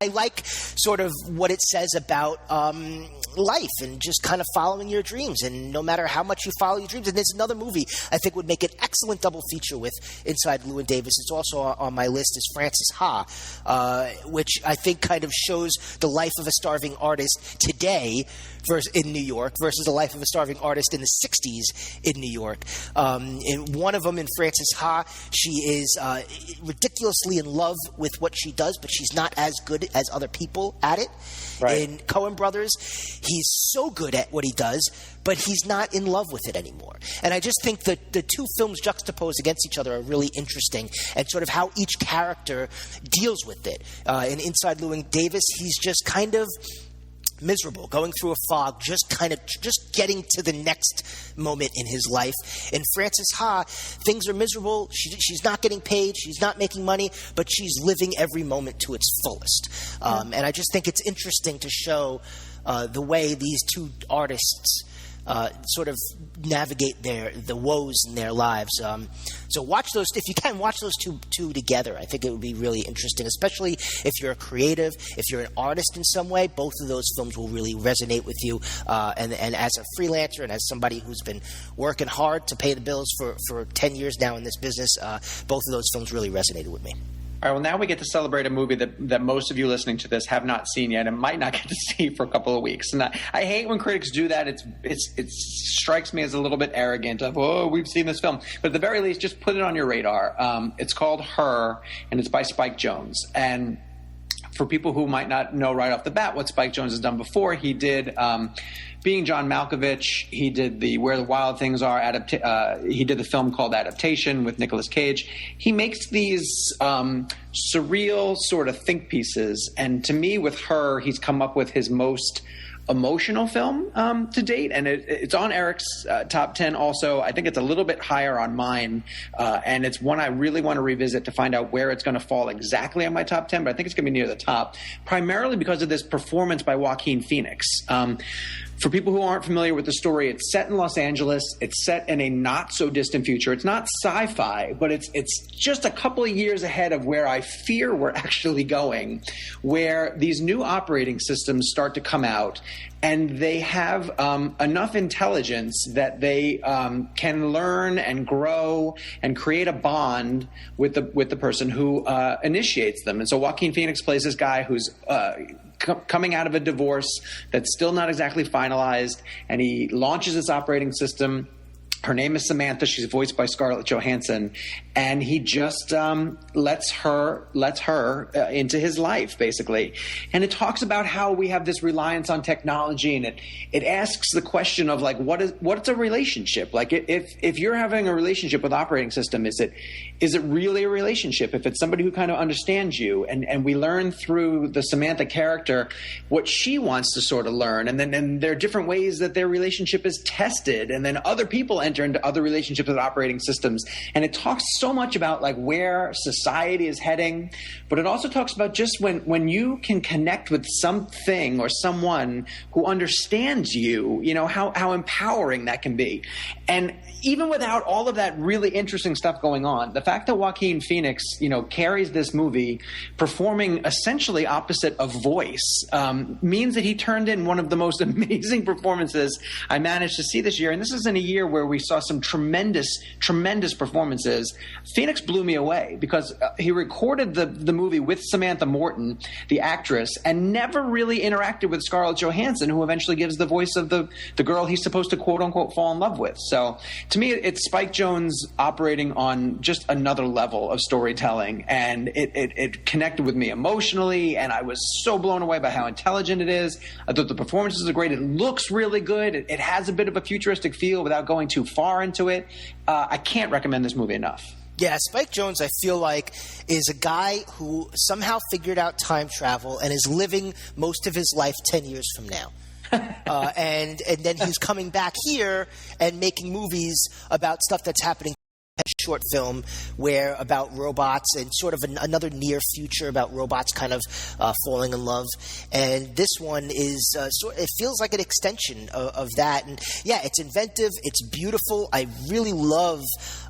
I like sort of what it says about life and just kind of following your dreams. And no matter how much you follow your dreams, and there's another movie I think would make an excellent double feature with Inside Llewyn Davis. It's also on my list is Frances Ha, which I think kind of shows the life of a starving artist today in New York versus the life of a starving artist in the 60s in New York. In one of them, in Frances Ha, she is ridiculously in love with what she does, but she's not as good as other people at it. Right. In Coen Brothers, he's so good at what he does, but he's not in love with it anymore. And I just think that the two films juxtaposed against each other are really interesting, and sort of how each character deals with it. In Inside Llewyn Davis, he's just kind of miserable, going through a fog, just getting to the next moment in his life. In Frances Ha, things are miserable. She's not getting paid. She's not making money, but she's living every moment to its fullest. And I just think it's interesting to show the way these two artists sort of navigate the woes in their lives. So watch those, if you can, watch those two together. I think it would be really interesting, especially if you're a creative, if you're an artist in some way. Both of those films will really resonate with you. And as a freelancer and as somebody who's been working hard to pay the bills for 10 years now in this business, both of those films really resonated with me. All right, well, now we get to celebrate a movie that most of you listening to this have not seen yet and might not get to see for a couple of weeks. And I hate when critics do that. It strikes me as a little bit arrogant of, oh, we've seen this film. But at the very least, just put it on your radar. It's called Her, and it's by Spike Jonze. And for people who might not know right off the bat what Spike Jonze has done before, he did Being John Malkovich. He did the Where the Wild Things Are. He did the film called Adaptation with Nicolas Cage. He makes these surreal sort of think pieces. And to me, with Her, he's come up with his most emotional film to date, and it's on Eric's top 10 also. I think it's a little bit higher on mine, and it's one I really want to revisit to find out where it's going to fall exactly on my top 10, but I think it's going to be near the top, primarily because of this performance by Joaquin Phoenix. For people who aren't familiar with the story, it's set in Los Angeles. It's set in a not-so-distant future. It's not sci-fi, but it's just a couple of years ahead of where I fear we're actually going, where these new operating systems start to come out, and they have enough intelligence that they can learn and grow and create a bond with the person who initiates them. And so Joaquin Phoenix plays this guy who's coming out of a divorce that's still not exactly finalized, and he launches this operating system. Her name is Samantha. She's voiced by Scarlett Johansson, and he just lets her into his life, basically. And it talks about how we have this reliance on technology, and it asks the question of, like, what's a relationship? Like, if you're having a relationship with operating system, is it really a relationship? If it's somebody who kind of understands you, and we learn through the Samantha character what she wants to sort of learn, and then there are different ways that their relationship is tested, and then other people enter into other relationships with operating systems. And it talks so much about, like, where society is heading, but it also talks about just when you can connect with something or someone who understands you, how empowering that can be. And even without all of that really interesting stuff going on, the fact that Joaquin Phoenix, carries this movie performing essentially opposite of voice means that he turned in one of the most amazing performances I managed to see this year. And this is in a year where we saw some tremendous, tremendous performances. Phoenix blew me away because he recorded the movie with Samantha Morton, the actress, and never really interacted with Scarlett Johansson, who eventually gives the voice of the girl he's supposed to quote-unquote fall in love with. So to me, it's Spike Jonze operating on just another level of storytelling, and it connected with me emotionally, and I was so blown away by how intelligent it is. I thought the performances are great. It looks really good. It has a bit of a futuristic feel without going too far into it. I can't recommend this movie enough. Yeah, Spike Jonze, I feel like, is a guy who somehow figured out time travel and is living most of his life 10 years from now. And then he's coming back here and making movies about stuff that's happening. A short film about robots and sort of another near future about robots kind of falling in love. And this one is it feels like an extension of that. And yeah, it's inventive. It's beautiful. I really love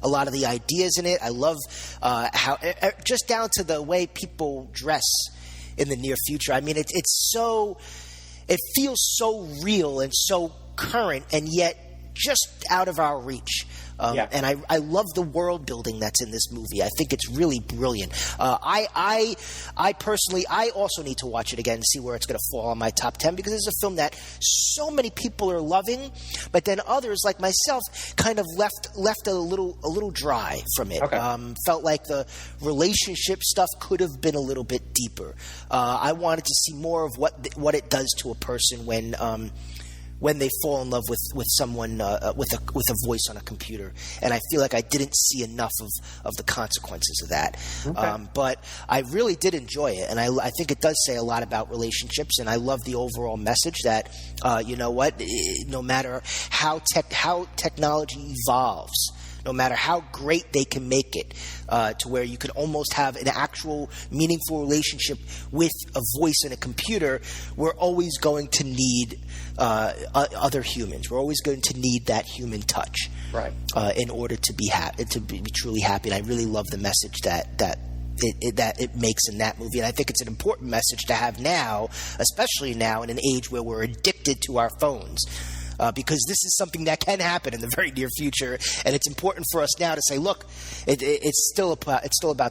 a lot of the ideas in it. I love how just down to the way people dress in the near future. I mean, it feels so real and so current, and yet just out of our reach. And I love the world building that's in this movie. I think it's really brilliant. I personally, I also need to watch it again and see where it's going to fall on my top 10, because it's a film that so many people are loving, but then others like myself kind of left a little dry from it. Okay. Felt like the relationship stuff could have been a little bit deeper. I wanted to see more of what it does to a person when they fall in love with someone with a voice on a computer, and I feel like I didn't see enough of the consequences of that. Okay. But I really did enjoy it, and I think it does say a lot about relationships, and I love the overall message that you know what, no matter how technology evolves, no matter how great they can make it, to where you could almost have an actual meaningful relationship with a voice in a computer, we're always going to need other humans. We're always going to need that human touch, right? In order to be happy, to be truly happy. And I really love the message that it makes in that movie. And I think it's an important message to have now, especially now in an age where we're addicted to our phones. Because this is something that can happen in the very near future, and it's important for us now to say, look, it's still about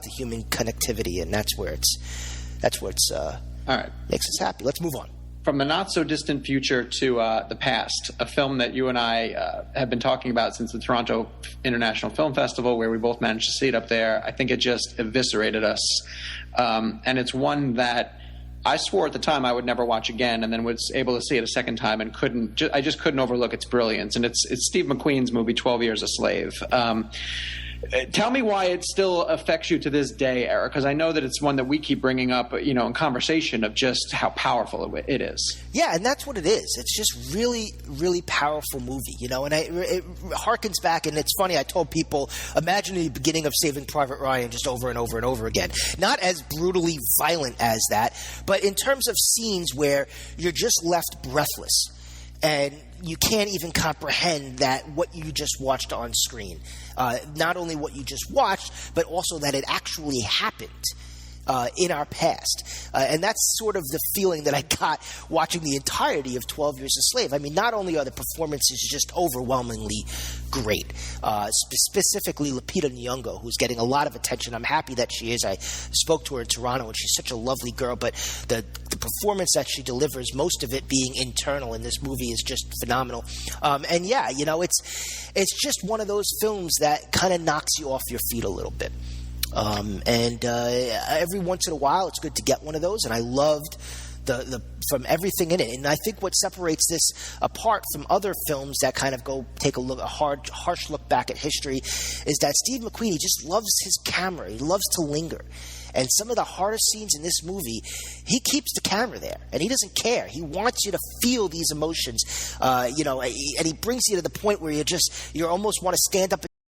the human connectivity, and that's what's all right, makes us happy. Let's move on. From the not so distant future to the past, a film that you and I have been talking about since the Toronto International Film Festival, where we both managed to see it up there. I think it just eviscerated us, and it's one that I swore at the time I would never watch again, and then was able to see it a second time and I just couldn't overlook its brilliance. And it's Steve McQueen's movie 12 Years a Slave. Tell me why it still affects you to this day, Eric, because I know that it's one that we keep bringing up, in conversation of just how powerful it is. Yeah, and that's what it is. It's just really, really powerful movie, and it harkens back, and it's funny, I told people, imagine the beginning of Saving Private Ryan just over and over and over again. Not as brutally violent as that, but in terms of scenes where you're just left breathless, and you can't even comprehend that what you just watched on screen. Not only what you just watched, but also that it actually happened in our past. And that's sort of the feeling that I got watching the entirety of 12 Years a Slave. I mean, not only are the performances just overwhelmingly great, specifically Lupita Nyong'o, who's getting a lot of attention. I'm happy that she is. I spoke to her in Toronto, and she's such a lovely girl, but the performance that she delivers, most of it being internal in this movie, is just phenomenal. And yeah, it's just one of those films that kind of knocks you off your feet a little bit. And every once in a while, it's good to get one of those. And I loved the from everything in it. And I think what separates this apart from other films that kind of take a harsh look back at history is that Steve McQueen, he just loves his camera. He loves to linger. And some of the hardest scenes in this movie, he keeps the camera there, and he doesn't care. He wants you to feel these emotions, and he brings you to the point where you almost want to stand up